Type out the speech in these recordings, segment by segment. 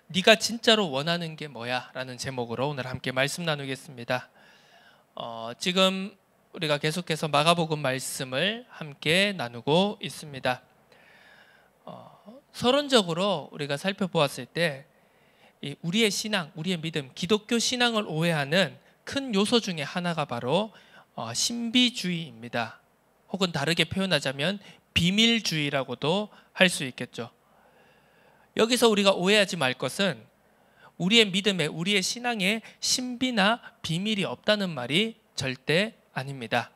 네가 진짜로 원하는 게 뭐야? 라는 제목으로 오늘 함께 말씀 나누겠습니다. 지금 우리가 계속해서 마가복음 말씀을 함께 나누고 있습니다. 서론적으로 우리가 살펴보았을 때 우리의 신앙, 우리의 믿음, 기독교 신앙을 오해하는 큰 요소 중에 하나가 바로 신비주의입니다. 혹은 다르게 표현하자면 비밀주의라고도 할 수 있겠죠. 여기서 우리가 오해하지 말 것은 우리의 믿음에, 우리의 신앙에 신비나 비밀이 없다는 말이 절대 아닙니다.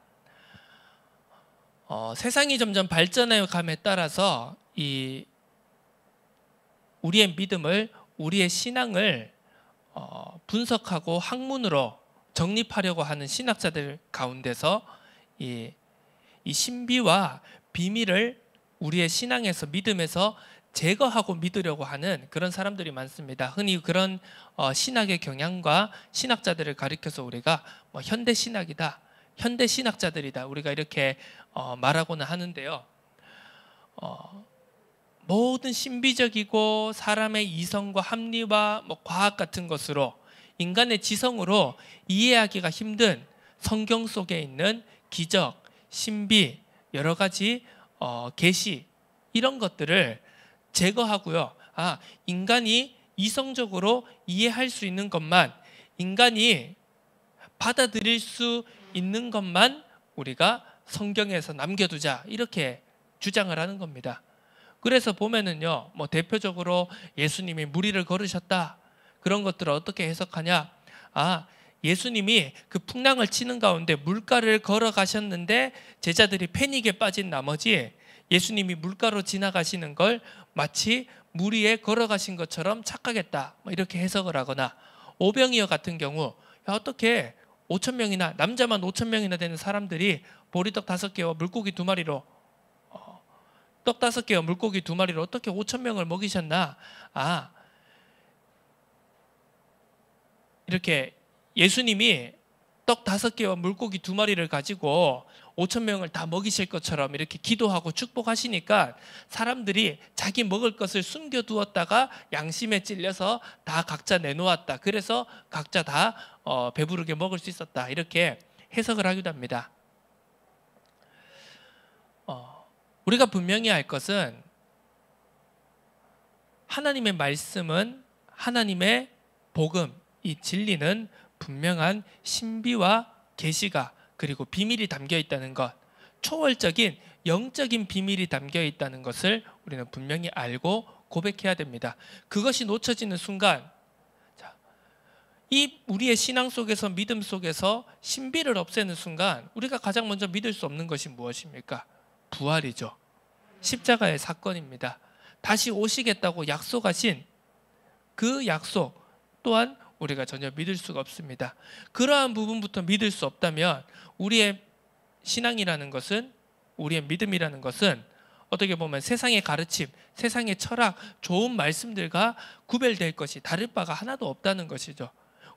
세상이 점점 발전해 감에 따라서 우리의 믿음을, 우리의 신앙을 분석하고 학문으로 정립하려고 하는 신학자들 가운데서 이 신비와 비밀을 우리의 신앙에서, 믿음에서 제거하고 믿으려고 하는 그런 사람들이 많습니다. 흔히 그런 신학의 경향과 신학자들을 가리켜서 우리가 현대 신학이다, 현대 신학자들이다, 우리가 이렇게 말하고는 하는데요. 모든 신비적이고 사람의 이성과 합리와 과학 같은 것으로, 인간의 지성으로 이해하기가 힘든 성경 속에 있는 기적, 신비, 여러 가지 계시, 이런 것들을 제거하고요. 인간이 이성적으로 이해할 수 있는 것만, 인간이 받아들일 수 있는 것만 우리가 성경에서 남겨두자, 이렇게 주장을 하는 겁니다. 그래서 보면은요, 대표적으로 예수님이 무리를 걸으셨다, 그런 것들을 어떻게 해석하냐? 예수님이 그 풍랑을 치는 가운데 물가를 걸어가셨는데 제자들이 패닉에 빠진 나머지 예수님이 물가로 지나가시는 걸 마치 물 위에 걸어가신 것처럼 착각했다, 이렇게 해석을 하거나, 오병이어 같은 경우 어떻게 5,000명이나, 남자만 5,000명이나 되는 사람들이 보리떡 5개와 물고기 2마리로, 떡 5개와 물고기 2마리로 어떻게 5,000명을 먹이셨나? 이렇게 예수님이 떡 5개와 물고기 2마리를 가지고 5,000명을 다 먹이실 것처럼 이렇게 기도하고 축복하시니까 사람들이 자기 먹을 것을 숨겨두었다가 양심에 찔려서 다 각자 내놓았다, 그래서 각자 다 배부르게 먹을 수 있었다, 이렇게 해석을 하기도 합니다. 우리가 분명히 알 것은 하나님의 말씀은, 하나님의 복음, 이 진리는 분명한 신비와 계시가, 그리고 비밀이 담겨 있다는 것, 초월적인 영적인 비밀이 담겨 있다는 것을 우리는 분명히 알고 고백해야 됩니다. 그것이 놓쳐지는 순간, 이 우리의 신앙 속에서, 믿음 속에서 신비를 없애는 순간 우리가 가장 먼저 믿을 수 없는 것이 무엇입니까? 부활이죠. 십자가의 사건입니다. 다시 오시겠다고 약속하신 그 약속 또한 우리가 전혀 믿을 수가 없습니다. 그러한 부분부터 믿을 수 없다면 우리의 신앙이라는 것은, 우리의 믿음이라는 것은 어떻게 보면 세상의 가르침, 세상의 철학, 좋은 말씀들과 구별될 것이, 다를 바가 하나도 없다는 것이죠.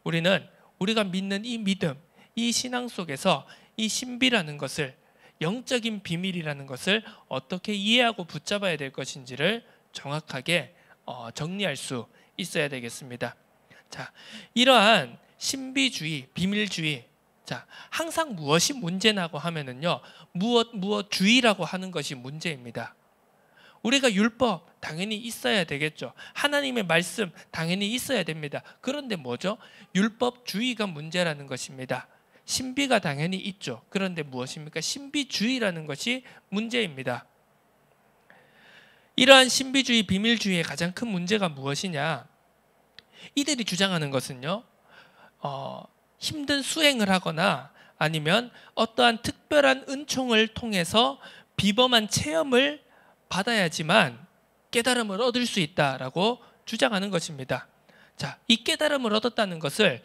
우리는 우리가 믿는 이 믿음, 이 신앙 속에서 이 신비라는 것을, 영적인 비밀이라는 것을 어떻게 이해하고 붙잡아야 될 것인지를 정확하게 정리할 수 있어야 되겠습니다. 이러한 신비주의, 비밀주의, 항상 무엇이 문제나고 하면은요, 무엇주의라고 하는 것이 문제입니다. 우리가 율법 당연히 있어야 되겠죠. 하나님의 말씀 당연히 있어야 됩니다. 그런데 뭐죠? 율법주의가 문제라는 것입니다. 신비가 당연히 있죠. 그런데 무엇입니까? 신비주의라는 것이 문제입니다. 이러한 신비주의, 비밀주의의 가장 큰 문제가 무엇이냐? 이들이 주장하는 것은요, 힘든 수행을 하거나 아니면 어떠한 특별한 은총을 통해서 비범한 체험을 받아야지만 깨달음을 얻을 수 있다라고 주장하는 것입니다. 이 깨달음을 얻었다는 것을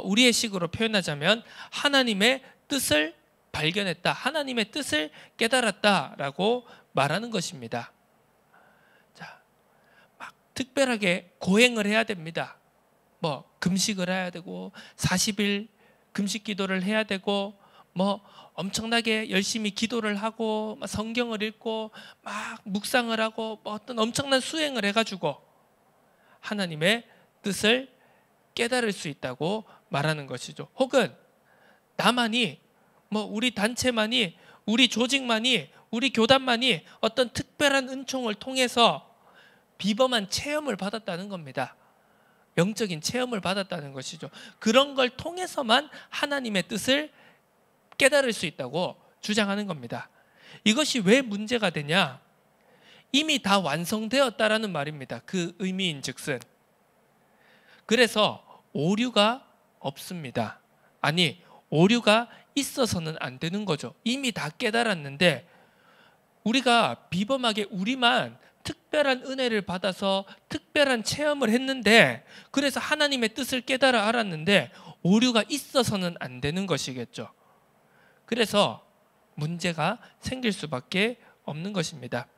우리의 식으로 표현하자면 하나님의 뜻을 발견했다, 하나님의 뜻을 깨달았다라고 말하는 것입니다. 막 특별하게 고행을 해야 됩니다. 금식을 해야 되고 40일 금식 기도를 해야 되고 뭐 엄청나게 열심히 기도를 하고 막 성경을 읽고 막 묵상을 하고 뭐 어떤 엄청난 수행을 해가지고 하나님의 뜻을 깨달을 수 있다고 말하는 것이죠. 혹은 나만이 뭐 우리 단체만이 우리 조직만이 우리 교단만이 어떤 특별한 은총을 통해서 비범한 체험을 받았다는 겁니다. 영적인 체험을 받았다는 것이죠. 그런 걸 통해서만 하나님의 뜻을 깨달을 수 있다고 주장하는 겁니다. 이것이 왜 문제가 되냐? 이미 다 완성되었다라는 말입니다. 그 의미인즉슨. 그래서 오류가 없습니다. 아니, 오류가 있어서는 안 되는 거죠. 이미 다 깨달았는데 우리가 비범하게 우리만 특별한 은혜를 받아서 특별한 체험을 했는데, 그래서 하나님의 뜻을 깨달아 알았는데 오류가 있어서는 안 되는 것이겠죠. 그래서 문제가 생길 수밖에 없는 것입니다.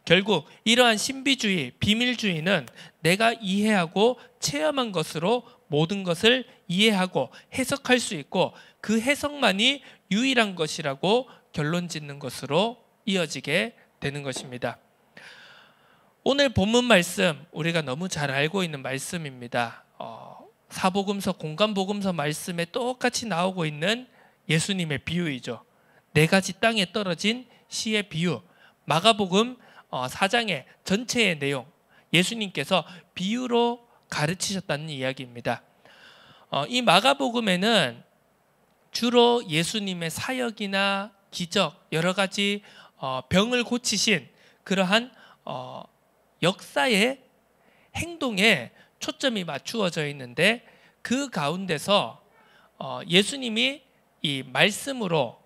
결국 이러한 신비주의, 비밀주의는 내가 이해하고 체험한 것으로 모든 것을 이해하고 해석할 수 있고 그 해석만이 유일한 것이라고 결론 짓는 것으로 이어지게 되는 것입니다. 오늘 본문 말씀 우리가 너무 잘 알고 있는 말씀입니다. 사복음서, 공간복음서 말씀에 똑같이 나오고 있는 예수님의 비유이죠. 4가지 땅에 떨어진 씨의 비유. 마가복음 4장의 전체의 내용, 예수님께서 비유로 가르치셨다는 이야기입니다. 이 마가복음에는 주로 예수님의 사역이나 기적, 여러 가지 병을 고치신 그러한 역사의 행동에 초점이 맞추어져 있는데, 그 가운데서 예수님이 이 말씀으로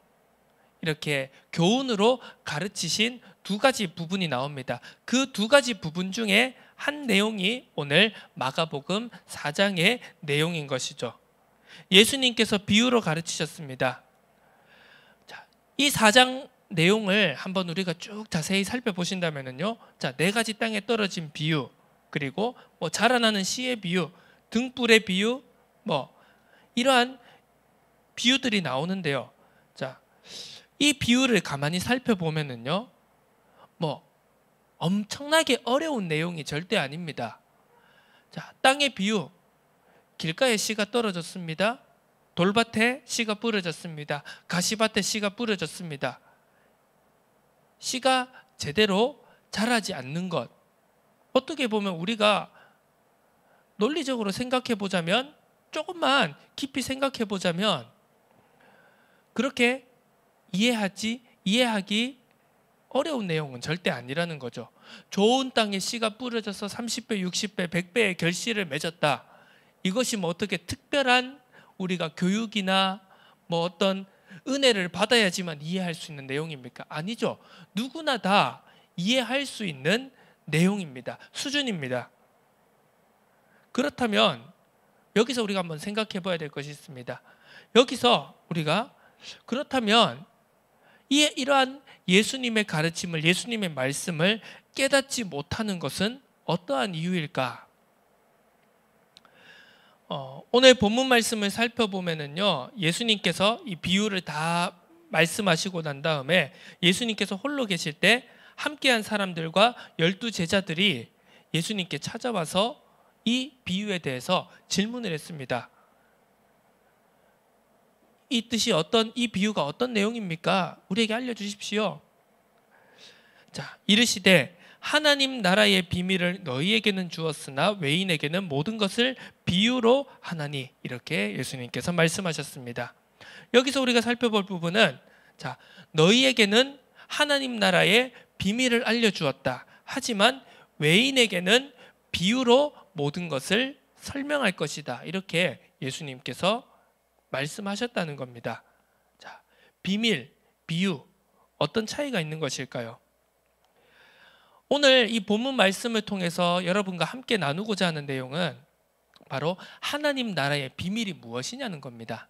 이렇게 교훈으로 가르치신 2가지 부분이 나옵니다. 그 2가지 부분 중에 한 내용이 오늘 마가복음 4장의 내용인 것이죠. 예수님께서 비유로 가르치셨습니다. 자, 이 4장 내용을 한번 우리가 쭉 자세히 살펴보신다면요, 자, 4가지 땅에 떨어진 비유, 그리고 뭐 자라나는 씨의 비유, 등불의 비유, 뭐 이러한 비유들이 나오는데요. 자, 이 비유를 가만히 살펴보면은요, 뭐 엄청나게 어려운 내용이 절대 아닙니다. 자, 땅의 비유, 길가에 씨가 떨어졌습니다. 돌밭에 씨가 뿌려졌습니다. 가시밭에 씨가 뿌려졌습니다. 씨가 제대로 자라지 않는 것, 어떻게 보면 우리가 논리적으로 생각해 보자면, 조금만 깊이 생각해 보자면 그렇게 이해하기 어려운 내용은 절대 아니라는 거죠. 좋은 땅에 씨가 뿌려져서 30배, 60배, 100배의 결실을 맺었다. 이것이 뭐 어떻게 특별한 우리가 교육이나 뭐 어떤 은혜를 받아야지만 이해할 수 있는 내용입니까? 아니죠. 누구나 다 이해할 수 있는 내용입니다. 수준입니다. 그렇다면 여기서 우리가 한번 생각해 봐야 될 것이 있습니다. 여기서 우리가 그렇다면 이러한 예수님의 가르침을, 예수님의 말씀을 깨닫지 못하는 것은 어떠한 이유일까? 오늘 본문 말씀을 살펴보면은요, 예수님께서 이 비유를 다 말씀하시고 난 다음에 예수님께서 홀로 계실 때 함께한 사람들과 12제자들이 예수님께 찾아와서 이 비유에 대해서 질문을 했습니다. 이 비유가 어떤 내용입니까? 우리에게 알려주십시오. 자, 이르시되 하나님 나라의 비밀을 너희에게는 주었으나 외인에게는 모든 것을 비유로 하나니, 이렇게 예수님께서 말씀하셨습니다. 여기서 우리가 살펴볼 부분은, 자, 너희에게는 하나님 나라의 비밀을 알려주었다. 하지만 외인에게는 비유로 모든 것을 설명할 것이다. 이렇게 예수님께서 말씀하셨다는 겁니다. 자, 비밀, 비유, 어떤 차이가 있는 것일까요? 오늘 이 본문 말씀을 통해서 여러분과 함께 나누고자 하는 내용은 바로 하나님 나라의 비밀이 무엇이냐는 겁니다.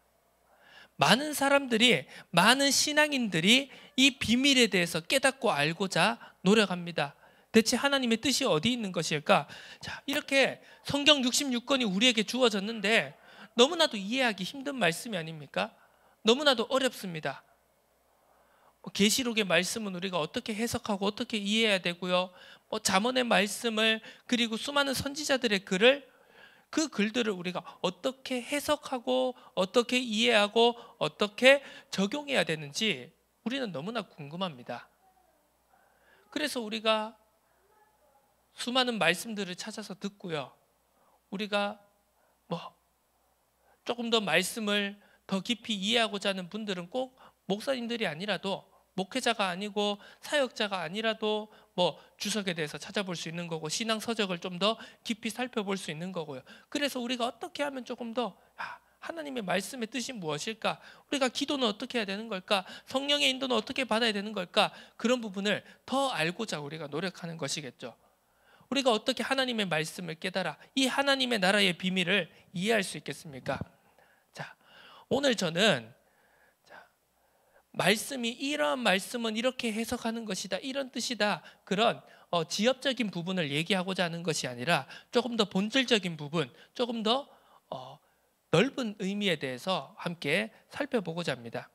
많은 사람들이, 많은 신앙인들이 이 비밀에 대해서 깨닫고 알고자 노력합니다. 대체 하나님의 뜻이 어디 있는 것일까? 자, 이렇게 성경 66권이 우리에게 주어졌는데 너무나도 이해하기 힘든 말씀이 아닙니까? 너무나도 어렵습니다. 계시록의 말씀은 우리가 어떻게 해석하고 어떻게 이해해야 되고요. 잠언의 말씀을 그리고 수많은 선지자들의 글을 그 글들을 우리가 어떻게 해석하고 어떻게 이해하고 어떻게 적용해야 되는지 우리는 너무나 궁금합니다. 그래서 우리가 수많은 말씀들을 찾아서 듣고요. 우리가 조금 더 말씀을 더 깊이 이해하고자 하는 분들은 꼭 목사님들이 아니라도 목회자가 아니고 사역자가 아니라도 주석에 대해서 찾아볼 수 있는 거고 신앙 서적을 좀 더 깊이 살펴볼 수 있는 거고요. 그래서 우리가 어떻게 하면 조금 더 하나님의 말씀의 뜻이 무엇일까? 우리가 기도는 어떻게 해야 되는 걸까? 성령의 인도는 어떻게 받아야 되는 걸까? 그런 부분을 더 알고자 우리가 노력하는 것이겠죠. 우리가 어떻게 하나님의 말씀을 깨달아 이 하나님의 나라의 비밀을 이해할 수 있겠습니까? 자, 오늘 저는 말씀이 이러한 말씀은 이렇게 해석하는 것이다, 이런 뜻이다, 그런 지엽적인 부분을 얘기하고자 하는 것이 아니라 조금 더 본질적인 부분, 조금 더 넓은 의미에 대해서 함께 살펴보고자 합니다.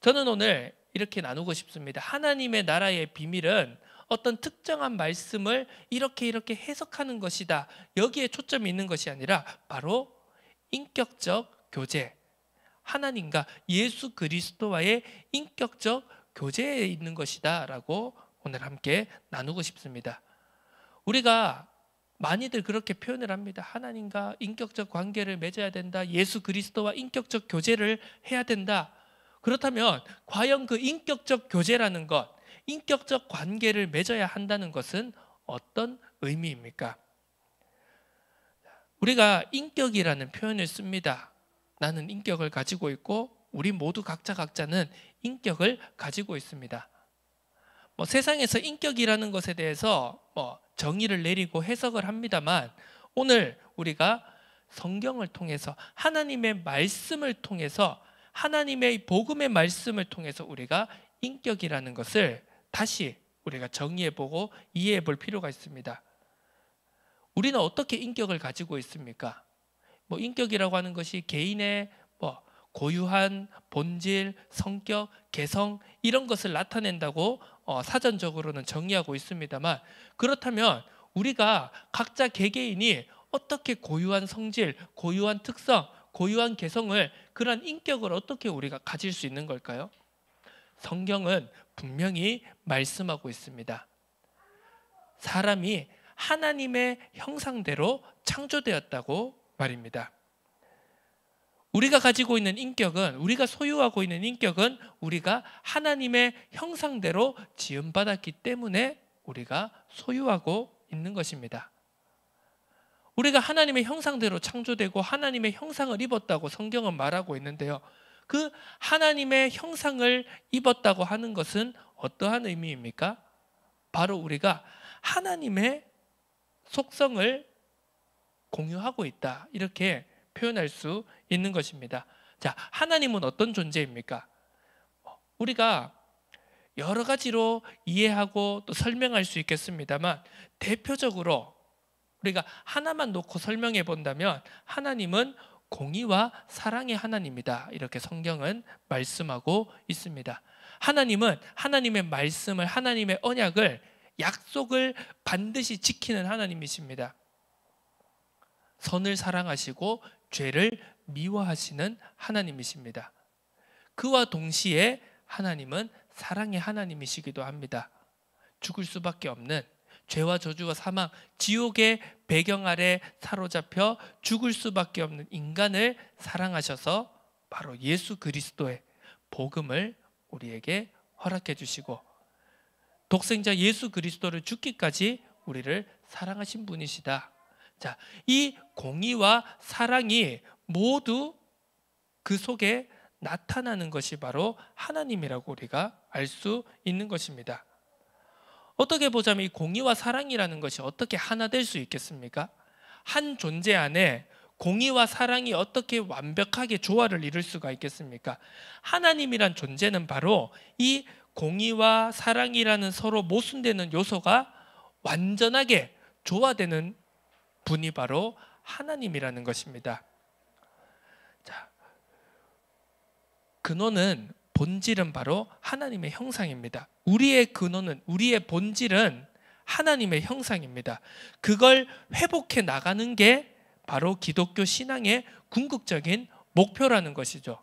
저는 오늘 이렇게 나누고 싶습니다. 하나님의 나라의 비밀은 어떤 특정한 말씀을 이렇게 해석하는 것이다, 여기에 초점이 있는 것이 아니라 바로 인격적 교제, 하나님과 예수 그리스도와의 인격적 교제에 있는 것이다 라고 오늘 함께 나누고 싶습니다. 우리가 많이들 그렇게 표현을 합니다. 하나님과 인격적 관계를 맺어야 된다, 예수 그리스도와 인격적 교제를 해야 된다. 그렇다면 과연 그 인격적 교제라는 것, 인격적 관계를 맺어야 한다는 것은 어떤 의미입니까? 우리가 인격이라는 표현을 씁니다. 나는 인격을 가지고 있고 우리 모두 각자는 인격을 가지고 있습니다. 세상에서 인격이라는 것에 대해서 정의를 내리고 해석을 합니다만, 오늘 우리가 성경을 통해서 하나님의 말씀을 통해서 하나님의 복음의 말씀을 통해서 우리가 인격이라는 것을 다시 우리가 정의해보고 이해해볼 필요가 있습니다. 우리는 어떻게 인격을 가지고 있습니까? 인격이라고 하는 것이 개인의 고유한 본질, 성격, 개성 이런 것을 나타낸다고 사전적으로는 정의하고 있습니다만, 그렇다면 우리가 각자 개개인이 어떻게 고유한 성질, 고유한 특성, 고유한 개성을, 그런 인격을 어떻게 우리가 가질 수 있는 걸까요? 성경은 분명히 말씀하고 있습니다. 사람이 하나님의 형상대로 창조되었다고 말입니다. 우리가 가지고 있는 인격은, 우리가 소유하고 있는 인격은 우리가 하나님의 형상대로 지음받았기 때문에 우리가 소유하고 있는 것입니다. 우리가 하나님의 형상대로 창조되고 하나님의 형상을 입었다고 성경은 말하고 있는데요, 그 하나님의 형상을 입었다고 하는 것은 어떠한 의미입니까? 바로 우리가 하나님의 속성을 공유하고 있다, 이렇게 표현할 수 있는 것입니다. 자, 하나님은 어떤 존재입니까? 우리가 여러 가지로 이해하고 또 설명할 수 있겠습니다만, 대표적으로 우리가 하나만 놓고 설명해 본다면 하나님은 공의와 사랑의 하나님이다, 이렇게 성경은 말씀하고 있습니다. 하나님은 하나님의 말씀을, 하나님의 언약을, 약속을 반드시 지키는 하나님이십니다. 선을 사랑하시고 죄를 미워하시는 하나님이십니다. 그와 동시에 하나님은 사랑의 하나님이시기도 합니다. 죽을 수밖에 없는, 죄와 저주와 사망, 지옥의 배경 아래 사로잡혀 죽을 수밖에 없는 인간을 사랑하셔서 바로 예수 그리스도의 복음을 우리에게 허락해 주시고, 독생자 예수 그리스도를 죽기까지 우리를 사랑하신 분이시다. 자, 이 공의와 사랑이 모두 그 속에 나타나는 것이 바로 하나님이라고 우리가 알 수 있는 것입니다. 어떻게 보자면 이 공의와 사랑이라는 것이 어떻게 하나 될 수 있겠습니까? 한 존재 안에 공의와 사랑이 어떻게 완벽하게 조화를 이룰 수가 있겠습니까? 하나님이란 존재는 바로 이 공의와 사랑이라는 서로 모순되는 요소가 완전하게 조화되는 분이 바로 하나님이라는 것입니다. 자, 근원은 본질은 바로 하나님의 형상입니다. 우리의 근원은 우리의 본질은 하나님의 형상입니다. 그걸 회복해 나가는 게 바로 기독교 신앙의 궁극적인 목표라는 것이죠.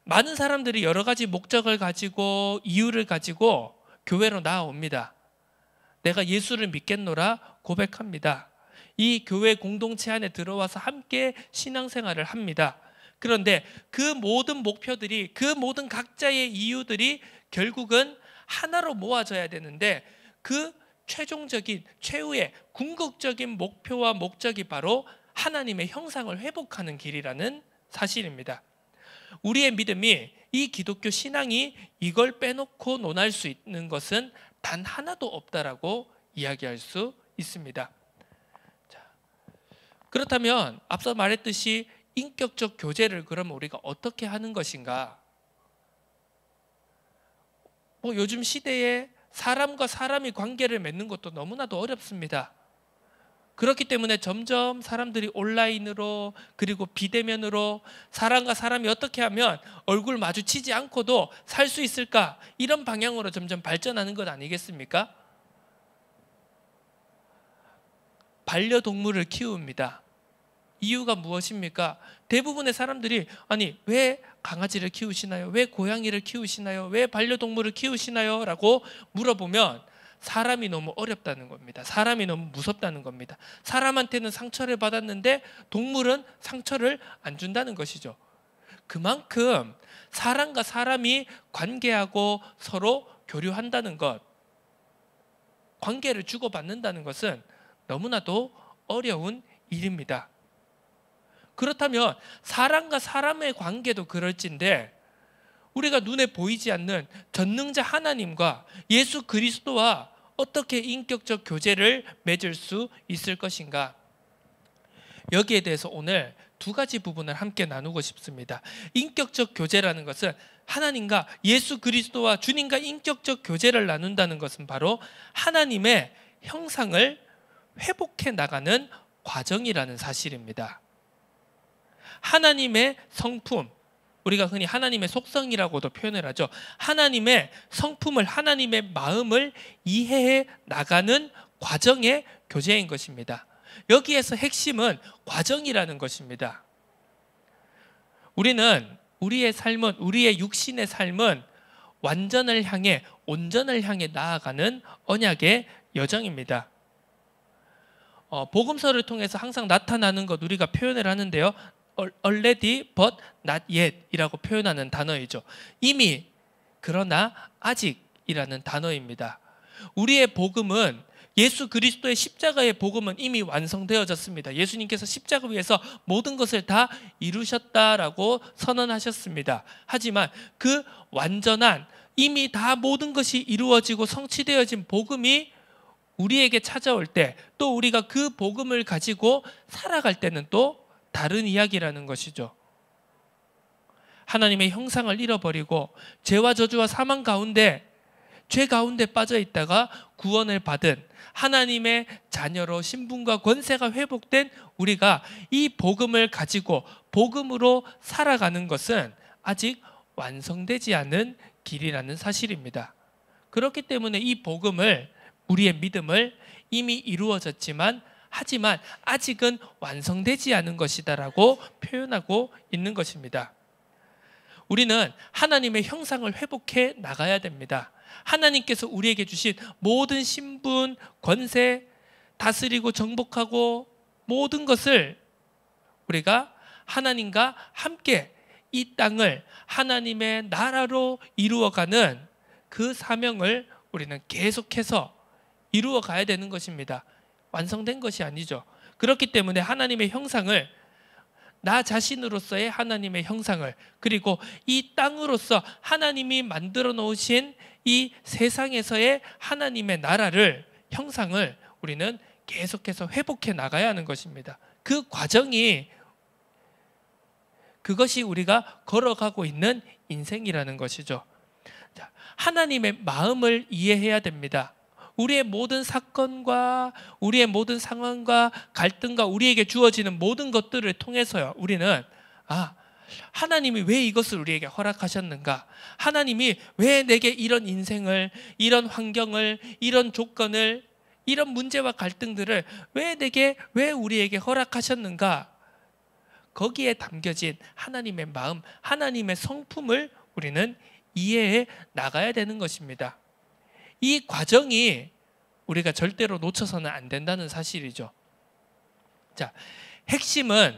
많은 사람들이 여러 가지 목적을 가지고 이유를 가지고 교회로 나아옵니다. 내가 예수를 믿겠노라 고백합니다. 이 교회 공동체 안에 들어와서 함께 신앙생활을 합니다. 그런데 그 모든 목표들이, 그 모든 각자의 이유들이 결국은 하나로 모아져야 되는데, 그 최종적인 최후의 궁극적인 목표와 목적이 바로 하나님의 형상을 회복하는 길이라는 사실입니다. 우리의 믿음이, 이 기독교 신앙이 이걸 빼놓고 논할 수 있는 것은 단 하나도 없다라고 이야기할 수 있습니다. 자, 그렇다면 앞서 말했듯이 인격적 교제를 그럼 우리가 어떻게 하는 것인가? 요즘 시대에 사람과 사람이 관계를 맺는 것도 너무나도 어렵습니다. 그렇기 때문에 점점 사람들이 온라인으로, 그리고 비대면으로 사람과 사람이 어떻게 하면 얼굴 마주치지 않고도 살 수 있을까, 이런 방향으로 점점 발전하는 것 아니겠습니까? 반려동물을 키웁니다. 이유가 무엇입니까? 대부분의 사람들이 아니 왜 강아지를 키우시나요? 왜 고양이를 키우시나요? 왜 반려동물을 키우시나요? 라고 물어보면 사람이 너무 어렵다는 겁니다. 사람이 너무 무섭다는 겁니다. 사람한테는 상처를 받았는데 동물은 상처를 안 준다는 것이죠. 그만큼 사람과 사람이 관계하고 서로 교류한다는 것, 관계를 주고받는다는 것은 너무나도 어려운 일입니다. 그렇다면 사람과 사람의 관계도 그럴진데, 우리가 눈에 보이지 않는 전능자 하나님과 예수 그리스도와 어떻게 인격적 교제를 맺을 수 있을 것인가? 여기에 대해서 오늘 두 가지 부분을 함께 나누고 싶습니다. 인격적 교제라는 것은, 하나님과 예수 그리스도와 주님과 인격적 교제를 나눈다는 것은 바로 하나님의 형상을 회복해 나가는 과정이라는 사실입니다. 하나님의 성품, 우리가 흔히 하나님의 속성이라고도 표현을 하죠. 하나님의 성품을, 하나님의 마음을 이해해 나가는 과정의 교제인 것입니다. 여기에서 핵심은 과정이라는 것입니다. 우리는 우리의 삶은, 우리의 육신의 삶은 완전을 향해, 온전을 향해 나아가는 언약의 여정입니다. 복음서를 통해서 항상 나타나는 것 우리가 표현을 하는데요. already but not yet 이라고 표현하는 단어이죠. 이미, 그러나 아직이라는 단어입니다. 우리의 복음은, 예수 그리스도의 십자가의 복음은 이미 완성되어졌습니다. 예수님께서 십자가 위에서 모든 것을 다 이루셨다라고 선언하셨습니다. 하지만 그 완전한, 이미 다 모든 것이 이루어지고 성취되어진 복음이 우리에게 찾아올 때, 또 우리가 그 복음을 가지고 살아갈 때는 또 다른 이야기라는 것이죠. 하나님의 형상을 잃어버리고 죄와 저주와 사망 가운데, 죄 가운데 빠져 있다가 구원을 받은 하나님의 자녀로 신분과 권세가 회복된 우리가 이 복음을 가지고 복음으로 살아가는 것은 아직 완성되지 않은 길이라는 사실입니다. 그렇기 때문에 이 복음을, 우리의 믿음을 이미 이루어졌지만 하지만 아직은 완성되지 않은 것이다라고 표현하고 있는 것입니다. 우리는 하나님의 형상을 회복해 나가야 됩니다. 하나님께서 우리에게 주신 모든 신분, 권세, 다스리고 정복하고 모든 것을 우리가 하나님과 함께 이 땅을 하나님의 나라로 이루어가는 그 사명을 우리는 계속해서 이루어 가야 되는 것입니다. 완성된 것이 아니죠. 그렇기 때문에 하나님의 형상을, 나 자신으로서의 하나님의 형상을, 그리고 이 땅으로서 하나님이 만들어 놓으신 이 세상에서의 하나님의 나라를, 형상을 우리는 계속해서 회복해 나가야 하는 것입니다. 그 과정이, 그것이 우리가 걸어가고 있는 인생이라는 것이죠. 자, 하나님의 마음을 이해해야 됩니다. 우리의 모든 사건과 우리의 모든 상황과 갈등과 우리에게 주어지는 모든 것들을 통해서요, 우리는 하나님이 왜 이것을 우리에게 허락하셨는가? 하나님이 왜 내게 이런 인생을, 이런 환경을, 이런 조건을, 이런 문제와 갈등들을 왜 우리에게 허락하셨는가? 거기에 담겨진 하나님의 마음, 하나님의 성품을 우리는 이해해 나가야 되는 것입니다. 이 과정이 우리가 절대로 놓쳐서는 안 된다는 사실이죠. 자, 핵심은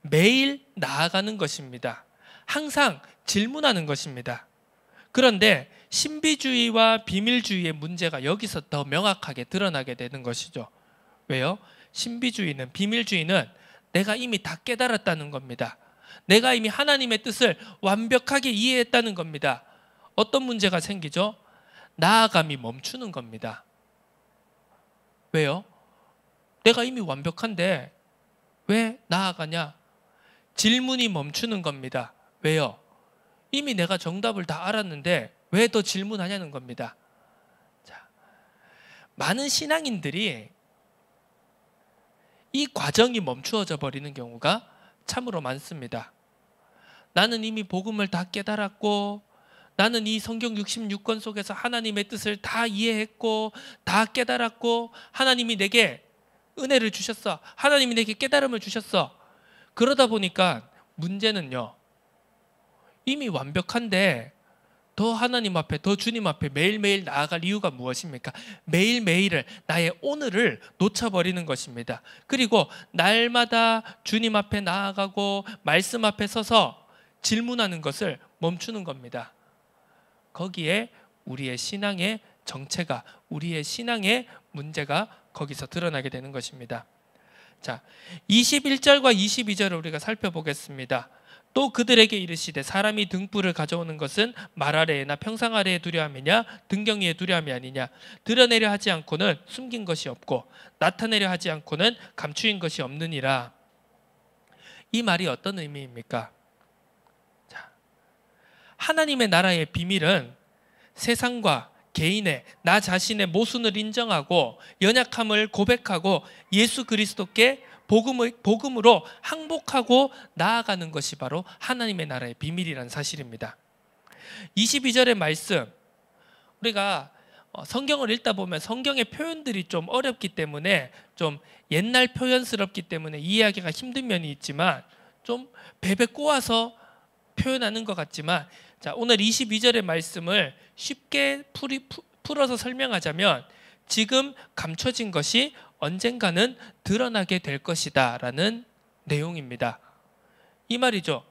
매일 나아가는 것입니다. 항상 질문하는 것입니다. 그런데 신비주의와 비밀주의의 문제가 여기서 더 명확하게 드러나게 되는 것이죠. 왜요? 신비주의는, 비밀주의는 내가 이미 다 깨달았다는 겁니다. 내가 이미 하나님의 뜻을 완벽하게 이해했다는 겁니다. 어떤 문제가 생기죠? 나아감이 멈추는 겁니다. 왜요? 내가 이미 완벽한데 왜 나아가냐? 질문이 멈추는 겁니다. 왜요? 이미 내가 정답을 다 알았는데 왜 더 질문하냐는 겁니다. 자, 많은 신앙인들이 이 과정이 멈추어져 버리는 경우가 참으로 많습니다. 나는 이미 복음을 다 깨달았고, 나는 이 성경 66권 속에서 하나님의 뜻을 다 이해했고, 다 깨달았고, 하나님이 내게 은혜를 주셨어. 하나님이 내게 깨달음을 주셨어. 그러다 보니까 문제는요, 이미 완벽한데 더 하나님 앞에, 더 주님 앞에 매일매일 나아갈 이유가 무엇입니까? 매일매일을, 나의 오늘을 놓쳐버리는 것입니다. 그리고 날마다 주님 앞에 나아가고 말씀 앞에 서서 질문하는 것을 멈추는 겁니다. 거기에 우리의 신앙의 정체가, 우리의 신앙의 문제가 거기서 드러나게 되는 것입니다. 자, 21절과 22절을 우리가 살펴보겠습니다. 또 그들에게 이르시되 사람이 등불을 가져오는 것은 말 아래에나 평상 아래에 두려 함이냐 등경 위에 두려 함이 아니냐. 드러내려 하지 않고는 숨긴 것이 없고 나타내려 하지 않고는 감추인 것이 없느니라. 이 말이 어떤 의미입니까? 자, 하나님의 나라의 비밀은 세상과 개인의, 나 자신의 모순을 인정하고 연약함을 고백하고 예수 그리스도께 복음으로 항복하고 나아가는 것이 바로 하나님의 나라의 비밀이라는 사실입니다. 22절의 말씀, 우리가 성경을 읽다 보면 성경의 표현들이 좀 어렵기 때문에, 좀 옛날 표현스럽기 때문에 이해하기가 힘든 면이 있지만, 좀 베베 꼬아서 표현하는 것 같지만, 자, 오늘 22절의 말씀을 쉽게 풀어서 설명하자면, 지금 감춰진 것이 언젠가는 드러나게 될 것이다 라는 내용입니다. 이 말이죠.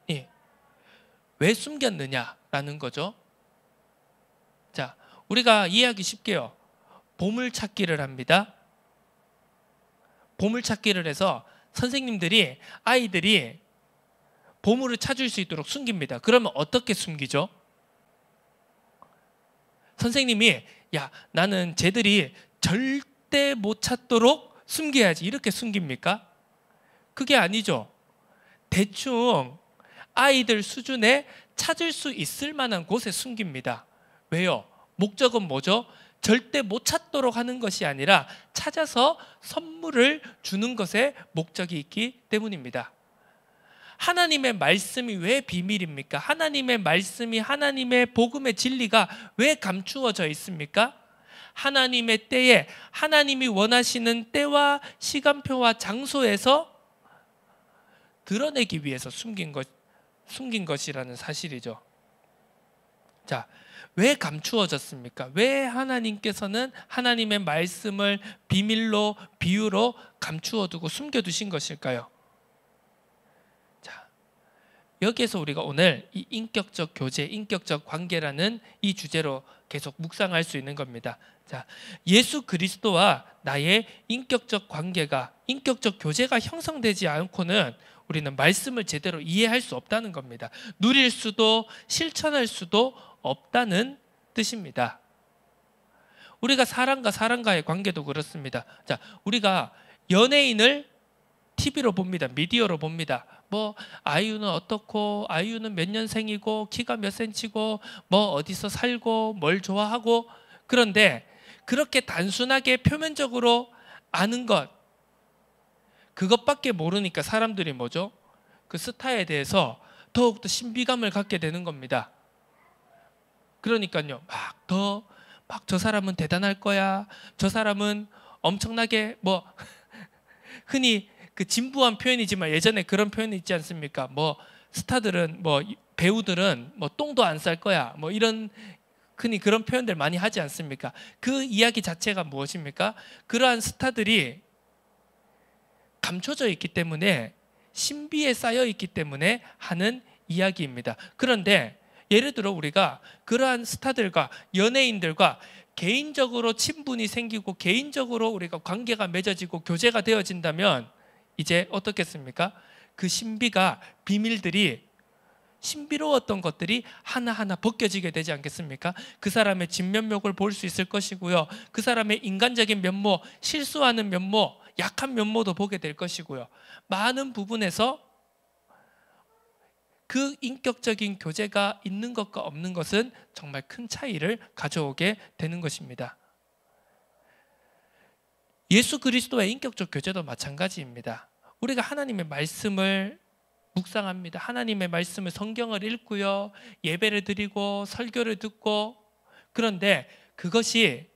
예. 왜 숨겼느냐라는 거죠. 자, 우리가 이해하기 쉽게요, 보물찾기를 합니다. 보물찾기를 해서 선생님들이 아이들이 보물을 찾을 수 있도록 숨깁니다. 그러면 어떻게 숨기죠? 선생님이, 야, 나는 쟤들이 절대 못 찾도록 숨겨야지, 이렇게 숨깁니까? 그게 아니죠. 대충 아이들 수준에 찾을 수 있을 만한 곳에 숨깁니다. 왜요? 목적은 뭐죠? 절대 못 찾도록 하는 것이 아니라 찾아서 선물을 주는 것에 목적이 있기 때문입니다. 하나님의 말씀이 왜 비밀입니까? 하나님의 말씀이, 하나님의 복음의 진리가 왜 감추어져 있습니까? 하나님의 때에, 하나님이 원하시는 때와 시간표와 장소에서 드러내기 위해서 숨긴 것이라는 사실이죠. 자, 왜 감추어졌습니까? 왜 하나님께서는 하나님의 말씀을 비밀로, 비유로 감추어두고 숨겨두신 것일까요? 자, 여기에서 우리가 오늘 이 인격적 교제, 인격적 관계라는 이 주제로 계속 묵상할 수 있는 겁니다. 자, 예수 그리스도와 나의 인격적 관계가, 인격적 교제가 형성되지 않고는 우리는 말씀을 제대로 이해할 수 없다는 겁니다. 누릴 수도 실천할 수도 없다는 뜻입니다. 우리가 사람과 사람과의 관계도 그렇습니다. 자, 우리가 연예인을 TV로 봅니다. 미디어로 봅니다. 뭐 아이유는 어떻고, 아이유는 몇 년생이고, 키가 몇 센치고, 뭐 어디서 살고, 뭘 좋아하고. 그런데 그렇게 단순하게 표면적으로 아는 것, 그것밖에 모르니까 사람들이 뭐죠? 그 스타에 대해서 더욱더 신비감을 갖게 되는 겁니다. 그러니까요, 막 저 사람은 대단할 거야. 저 사람은 엄청나게 흔히 그 진부한 표현이지만 예전에 그런 표현이 있지 않습니까? 스타들은 배우들은 똥도 안 쌀 거야. 이런 흔히 그런 표현들 많이 하지 않습니까? 그 이야기 자체가 무엇입니까? 그러한 스타들이 감춰져 있기 때문에 신비에 쌓여 있기 때문에 하는 이야기입니다. 그런데 예를 들어 우리가 그러한 스타들과 연예인들과 개인적으로 친분이 생기고 개인적으로 우리가 관계가 맺어지고 교제가 되어진다면 이제 어떻겠습니까? 그 비밀들이 신비로웠던 것들이 하나하나 벗겨지게 되지 않겠습니까? 그 사람의 진면목을 볼 수 있을 것이고요. 그 사람의 인간적인 면모, 실수하는 면모, 약한 면모도 보게 될 것이고요. 많은 부분에서 그 인격적인 교제가 있는 것과 없는 것은 정말 큰 차이를 가져오게 되는 것입니다. 예수 그리스도의 인격적 교제도 마찬가지입니다. 우리가 하나님의 말씀을 묵상합니다. 하나님의 말씀을 성경을 읽고요. 예배를 드리고 설교를 듣고 그런데 그것이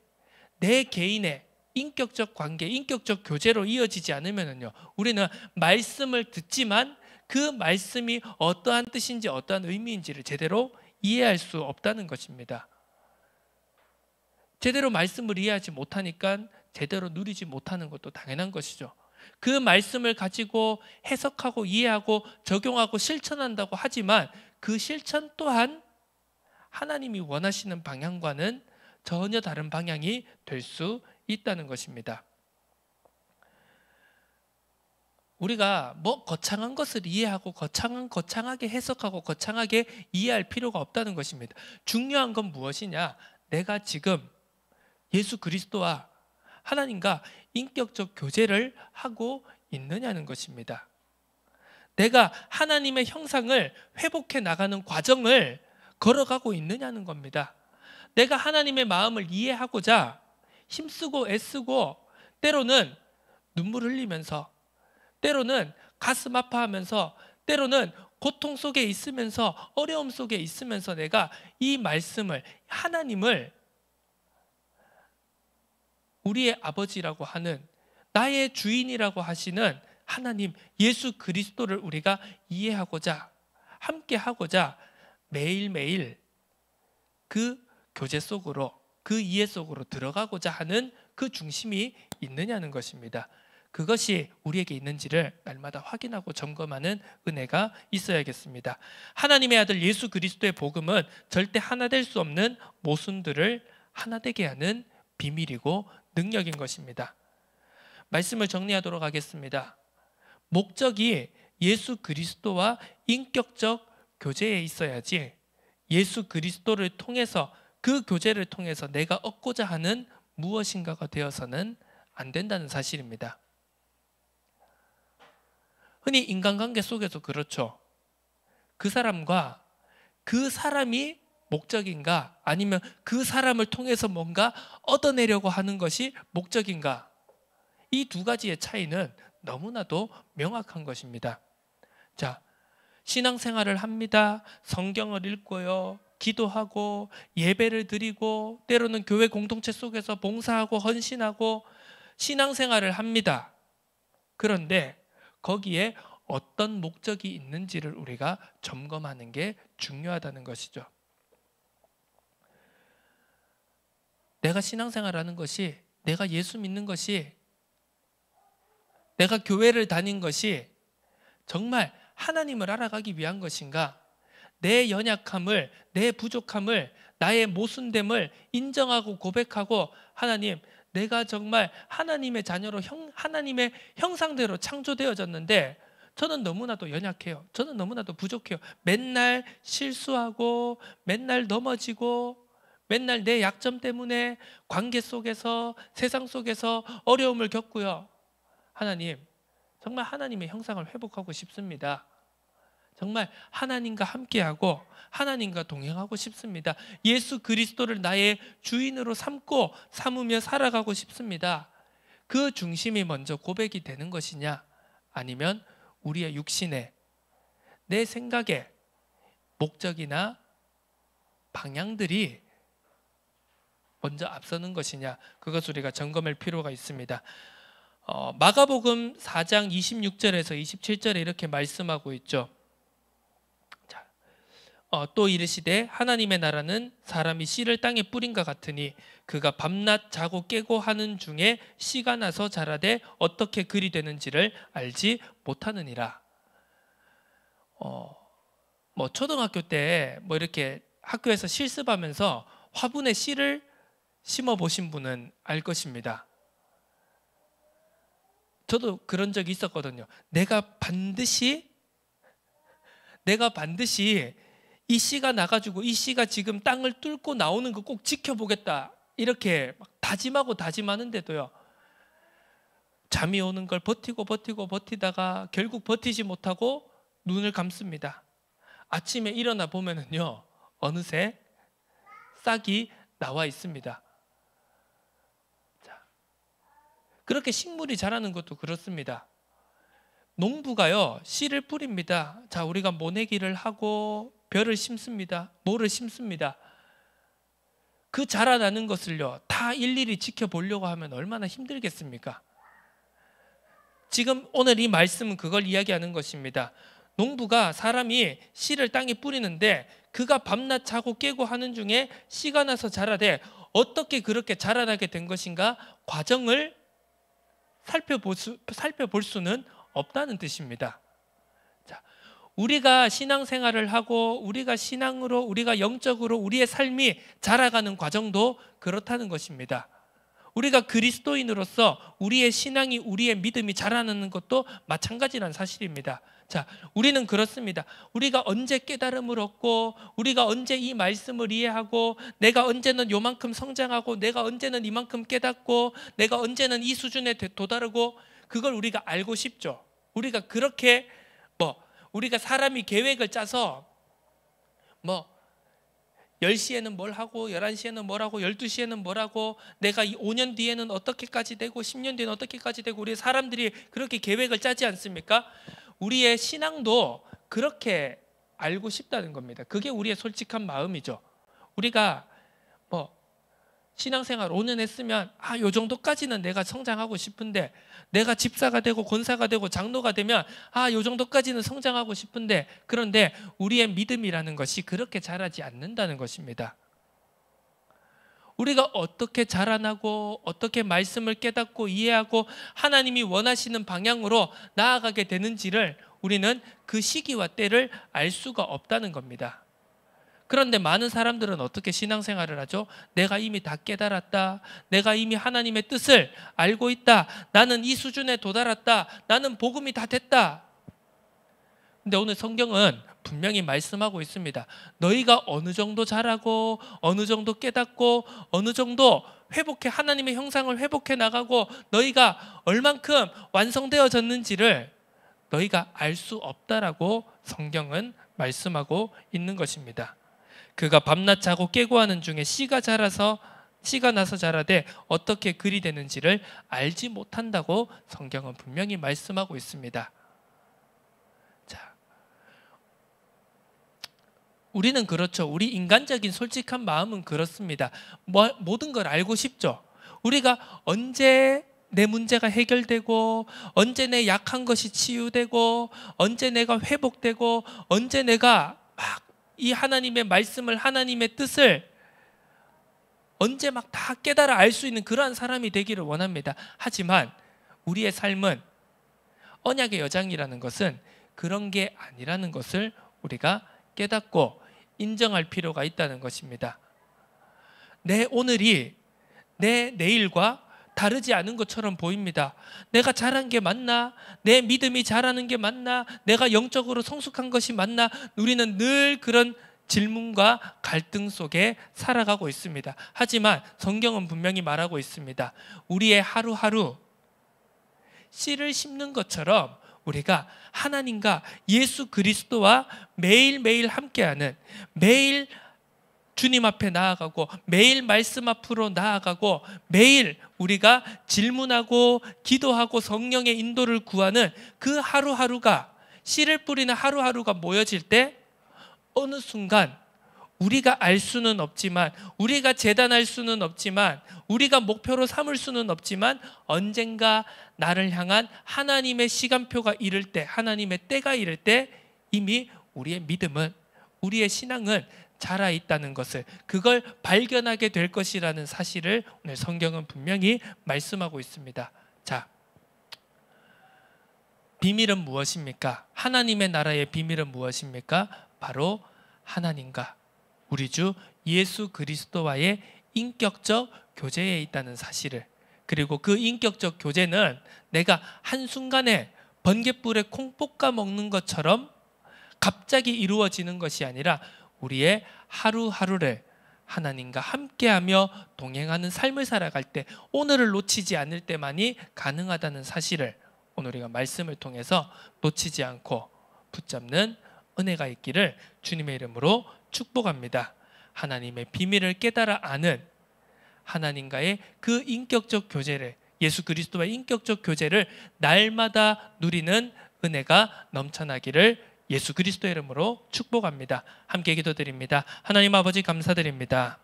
내 개인의 인격적 관계, 인격적 교제로 이어지지 않으면요. 우리는 말씀을 듣지만 그 말씀이 어떠한 뜻인지 어떠한 의미인지를 제대로 이해할 수 없다는 것입니다. 제대로 말씀을 이해하지 못하니까 제대로 누리지 못하는 것도 당연한 것이죠. 그 말씀을 가지고 해석하고 이해하고 적용하고 실천한다고 하지만 그 실천 또한 하나님이 원하시는 방향과는 전혀 다른 방향이 될 수 있다는 것입니다. 우리가 거창한 것을 이해하고 거창하게 해석하고 거창하게 이해할 필요가 없다는 것입니다. 중요한 건 무엇이냐? 내가 지금 예수 그리스도와 하나님과 인격적 교제를 하고 있느냐는 것입니다. 내가 하나님의 형상을 회복해 나가는 과정을 걸어가고 있느냐는 겁니다. 내가 하나님의 마음을 이해하고자 힘쓰고 애쓰고 때로는 눈물 흘리면서 때로는 가슴 아파하면서 때로는 고통 속에 있으면서 어려움 속에 있으면서 내가 이 말씀을 하나님을 우리의 아버지라고 하는 나의 주인이라고 하시는 하나님 예수 그리스도를 우리가 이해하고자 함께 하고자 매일매일 그 교제 속으로 그 이해 속으로 들어가고자 하는 그 중심이 있느냐는 것입니다. 그것이 우리에게 있는지를 날마다 확인하고 점검하는 은혜가 있어야겠습니다. 하나님의 아들 예수 그리스도의 복음은 절대 하나 될 수 없는 모순들을 하나 되게 하는 비밀이고 능력인 것입니다. 말씀을 정리하도록 하겠습니다. 목적이 예수 그리스도와 인격적 교제에 있어야지 예수 그리스도를 통해서 그 교제를 통해서 내가 얻고자 하는 무엇인가가 되어서는 안 된다는 사실입니다. 흔히 인간관계 속에서 그렇죠. 그 사람과 그 사람이 목적인가 아니면 그 사람을 통해서 뭔가 얻어내려고 하는 것이 목적인가, 이 두 가지의 차이는 너무나도 명확한 것입니다. 자, 신앙생활을 합니다. 성경을 읽고요. 기도하고 예배를 드리고 때로는 교회 공동체 속에서 봉사하고 헌신하고 신앙생활을 합니다. 그런데 거기에 어떤 목적이 있는지를 우리가 점검하는 게 중요하다는 것이죠. 내가 신앙생활하는 것이, 내가 예수 믿는 것이, 내가 교회를 다닌 것이 정말 하나님을 알아가기 위한 것인가? 내 연약함을, 내 부족함을, 나의 모순됨을 인정하고 고백하고 하나님, 내가 정말 하나님의 자녀로 하나님의 형상대로 창조되어졌는데 저는 너무나도 연약해요. 저는 너무나도 부족해요. 맨날 실수하고 맨날 넘어지고 맨날 내 약점 때문에 관계 속에서 세상 속에서 어려움을 겪고요. 하나님, 정말 하나님의 형상을 회복하고 싶습니다. 정말 하나님과 함께하고 하나님과 동행하고 싶습니다. 예수 그리스도를 나의 주인으로 삼으며 살아가고 싶습니다. 그 중심이 먼저 고백이 되는 것이냐, 아니면 우리의 육신의 내 생각의 목적이나 방향들이 먼저 앞서는 것이냐, 그것을 우리가 점검할 필요가 있습니다. 마가복음 4장 26절에서 27절에 이렇게 말씀하고 있죠. 자, 또 이르시되 하나님의 나라는 사람이 씨를 땅에 뿌린 것 같으니 그가 밤낮 자고 깨고 하는 중에 씨가 나서 자라되 어떻게 그리 되는지를 알지 못하느니라. 뭐 초등학교 때 뭐 이렇게 학교에서 실습하면서 화분에 씨를 심어 보신 분은 알 것입니다. 저도 그런 적이 있었거든요. 내가 반드시 이 씨가 나가지고 이 씨가 지금 땅을 뚫고 나오는 거 꼭 지켜보겠다, 이렇게 막 다짐하고 다짐하는데도요, 잠이 오는 걸 버티다가 결국 버티지 못하고 눈을 감습니다. 아침에 일어나 보면은요, 어느새 싹이 나와 있습니다. 자, 그렇게 식물이 자라는 것도 그렇습니다. 농부가요, 씨를 뿌립니다. 자, 우리가 모내기를 하고 벼를 심습니다. 모를 심습니다. 그 자라나는 것을요, 다 일일이 지켜보려고 하면 얼마나 힘들겠습니까? 지금 오늘 이 말씀은 그걸 이야기하는 것입니다. 농부가 사람이 씨를 땅에 뿌리는데 그가 밤낮 자고 깨고 하는 중에 씨가 나서 자라되 어떻게 그렇게 자라나게 된 것인가, 과정을 살펴볼 수는 없다는 뜻입니다. 자, 우리가 신앙생활을 하고 우리가 신앙으로, 우리가 영적으로 우리의 삶이 자라가는 과정도 그렇다는 것입니다. 우리가 그리스도인으로서 우리의 신앙이, 우리의 믿음이 자라나는 것도 마찬가지라는 사실입니다. 자, 우리는 그렇습니다. 우리가 언제 깨달음을 얻고, 우리가 언제 이 말씀을 이해하고, 내가 언제는 요만큼 성장하고, 내가 언제는 이만큼 깨닫고, 내가 언제는 이 수준에 도달하고, 그걸 우리가 알고 싶죠. 우리가 그렇게 우리가 사람이 계획을 짜서 10시에는 뭘 하고 11시에는 뭘 하고 12시에는 뭘 하고, 내가 5년 뒤에는 어떻게까지 되고 10년 뒤에는 어떻게까지 되고, 우리 사람들이 그렇게 계획을 짜지 않습니까? 우리의 신앙도 그렇게 알고 싶다는 겁니다. 그게 우리의 솔직한 마음이죠. 우리가 신앙생활 5년 했으면 요 정도까지는 내가 성장하고 싶은데, 내가 집사가 되고 권사가 되고 장로가 되면 요 정도까지는 성장하고 싶은데, 그런데 우리의 믿음이라는 것이 그렇게 자라지 않는다는 것입니다. 우리가 어떻게 자라나고 어떻게 말씀을 깨닫고 이해하고 하나님이 원하시는 방향으로 나아가게 되는지를 우리는 그 시기와 때를 알 수가 없다는 겁니다. 그런데 많은 사람들은 어떻게 신앙생활을 하죠? 내가 이미 다 깨달았다, 내가 이미 하나님의 뜻을 알고 있다, 나는 이 수준에 도달했다, 나는 복음이 다 됐다. 근데 오늘 성경은 분명히 말씀하고 있습니다. 너희가 어느 정도 자라고 어느 정도 깨닫고 어느 정도 회복해, 하나님의 형상을 회복해 나가고 너희가 얼만큼 완성되어졌는지를 너희가 알 수 없다라고 성경은 말씀하고 있는 것입니다. 그가 밤낮 자고 깨고 하는 중에 씨가 나서 자라되 어떻게 그리 되는지를 알지 못한다고 성경은 분명히 말씀하고 있습니다. 자, 우리는 그렇죠. 우리 인간적인 솔직한 마음은 그렇습니다. 모든 걸 알고 싶죠. 우리가 언제 내 문제가 해결되고, 언제 내 약한 것이 치유되고, 언제 내가 회복되고, 언제 내가 막 이 하나님의 말씀을, 하나님의 뜻을 언제 막 다 깨달아 알 수 있는 그러한 사람이 되기를 원합니다. 하지만 우리의 삶은, 언약의 여정이라는 것은 그런 게 아니라는 것을 우리가 깨닫고 인정할 필요가 있다는 것입니다. 내 오늘이 내 내일과 다르지 않은 것처럼 보입니다. 내가 잘한 게 맞나? 내 믿음이 잘하는 게 맞나? 내가 영적으로 성숙한 것이 맞나? 우리는 늘 그런 질문과 갈등 속에 살아가고 있습니다. 하지만 성경은 분명히 말하고 있습니다. 우리의 하루하루 씨를 심는 것처럼 우리가 하나님과 예수 그리스도와 매일매일 함께하는, 매일 주님 앞에 나아가고 매일 말씀 앞으로 나아가고 매일 우리가 질문하고 기도하고 성령의 인도를 구하는 그 하루하루가 씨를 뿌리는 하루하루가 모여질 때 어느 순간 우리가 알 수는 없지만, 우리가 재단할 수는 없지만, 우리가 목표로 삼을 수는 없지만 언젠가 나를 향한 하나님의 시간표가 이를 때, 하나님의 때가 이를 때 이미 우리의 믿음은, 우리의 신앙은 자라 있다는 것을, 그걸 발견하게 될 것이라는 사실을 오늘 성경은 분명히 말씀하고 있습니다. 자, 비밀은 무엇입니까? 하나님의 나라의 비밀은 무엇입니까? 바로 하나님과 우리 주 예수 그리스도와의 인격적 교제에 있다는 사실을, 그리고 그 인격적 교제는 내가 한순간에 번갯불에 콩 볶아 먹는 것처럼 갑자기 이루어지는 것이 아니라 우리의 하루하루를 하나님과 함께하며 동행하는 삶을 살아갈 때, 오늘을 놓치지 않을 때만이 가능하다는 사실을 오늘 우리가 말씀을 통해서 놓치지 않고 붙잡는 은혜가 있기를 주님의 이름으로 축복합니다. 하나님의 비밀을 깨달아 아는 하나님과의 그 인격적 교제를, 예수 그리스도와의 인격적 교제를 날마다 누리는 은혜가 넘쳐나기를 예수 그리스도의 이름으로 축복합니다. 함께 기도드립니다. 하나님 아버지, 감사드립니다.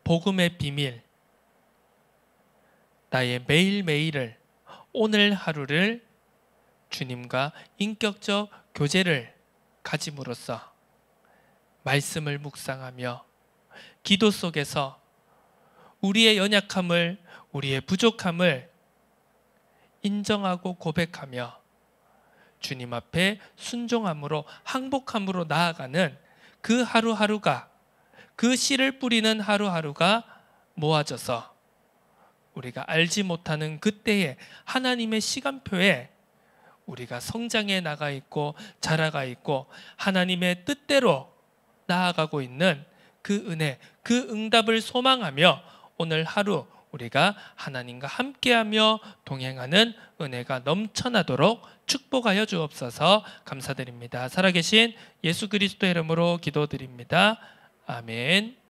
복음의 비밀, 나의 매일매일을, 오늘 하루를 주님과 인격적 교제를 가짐으로써 말씀을 묵상하며 기도 속에서 우리의 연약함을, 우리의 부족함을 인정하고 고백하며 주님 앞에 순종함으로, 항복함으로 나아가는 그 하루하루가, 그 씨를 뿌리는 하루하루가 모아져서 우리가 알지 못하는 그때의 하나님의 시간표에 우리가 성장해 나가 있고 자라가 있고 하나님의 뜻대로 나아가고 있는 그 은혜, 그 응답을 소망하며 오늘 하루 우리가 하나님과 함께하며 동행하는 은혜가 넘쳐나도록 축복하여 주옵소서. 감사드립니다. 살아계신 예수 그리스도의 이름으로 기도드립니다. 아멘.